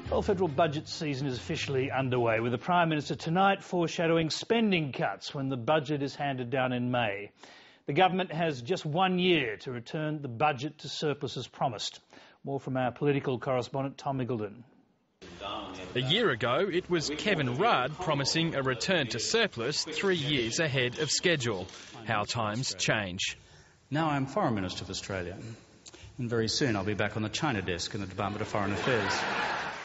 Well, federal budget season is officially underway, with the Prime Minister tonight foreshadowing spending cuts when the budget is handed down in May. The government has just 1 year to return the budget to surplus as promised. More from our political correspondent Tom Gillard. A year ago, it was Kevin Rudd promising a return to surplus 3 years ahead of schedule. How times change. Now I'm Foreign Minister of Australia, and very soon I'll be back on the China desk in the Department of Foreign Affairs.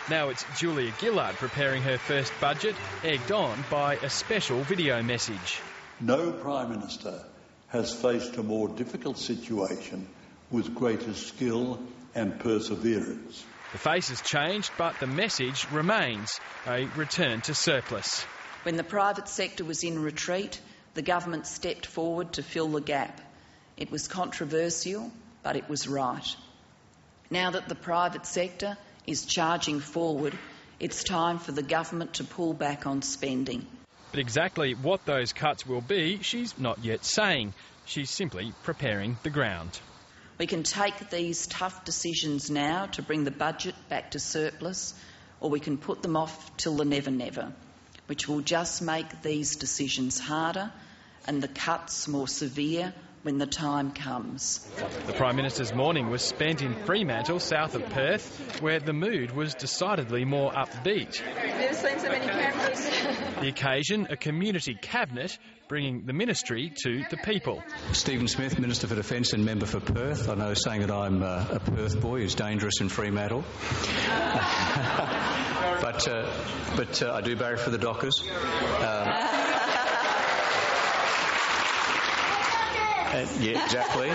Now it's Julia Gillard preparing her first budget, egged on by a special video message. No Prime Minister has faced a more difficult situation with greater skill and perseverance. The face has changed, but the message remains: a return to surplus. When the private sector was in retreat, the government stepped forward to fill the gap. It was controversial, but it was right. Now that the private sector is charging forward, it's time for the government to pull back on spending. But exactly what those cuts will be, she's not yet saying. She's simply preparing the ground. We can take these tough decisions now to bring the budget back to surplus, or we can put them off till the never, which will just make these decisions harder and the cuts more severe when the time comes. The Prime Minister's morning was spent in Fremantle, south of Perth, where the mood was decidedly more upbeat. Never seen so many cameras. The occasion, a community cabinet bringing the ministry to the people. Stephen Smith, Minister for Defence and Member for Perth. I know saying that I'm a Perth boy is dangerous in Fremantle. but I do barrack for the Dockers. Yeah, exactly.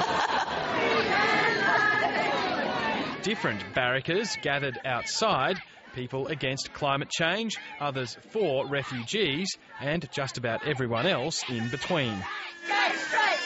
Different barrackers gathered outside, people against climate change, others for refugees, and just about everyone else in between. Straight,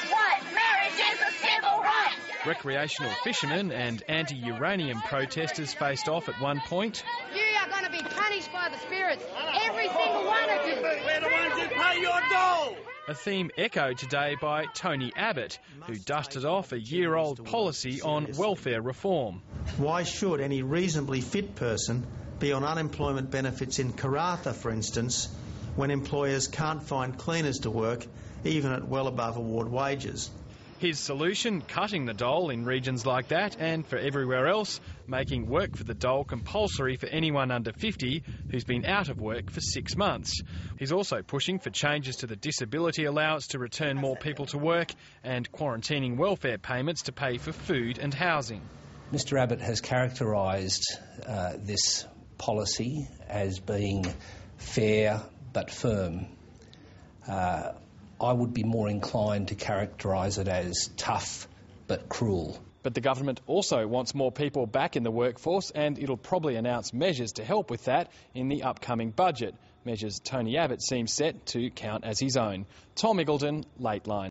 white, marriage is a civil right. Recreational fishermen and anti-uranium protesters faced off at one point. You are going to be punished by the spirits, every single one of you. We're the ones who pay your dole. A theme echoed today by Tony Abbott, who dusted off a year-old policy on welfare reform. Why should any reasonably fit person be on unemployment benefits in Karratha, for instance, when employers can't find cleaners to work, even at well above award wages? His solution, cutting the dole in regions like that and for everywhere else, making work for the dole compulsory for anyone under 50 who's been out of work for 6 months. He's also pushing for changes to the disability allowance to return more people to work and quarantining welfare payments to pay for food and housing. Mr Abbott has characterised this policy as being fair but firm. I would be more inclined to characterise it as tough but cruel. But the government also wants more people back in the workforce, and it'll probably announce measures to help with that in the upcoming budget. Measures Tony Abbott seems set to count as his own. Tom Gillard, Late Line.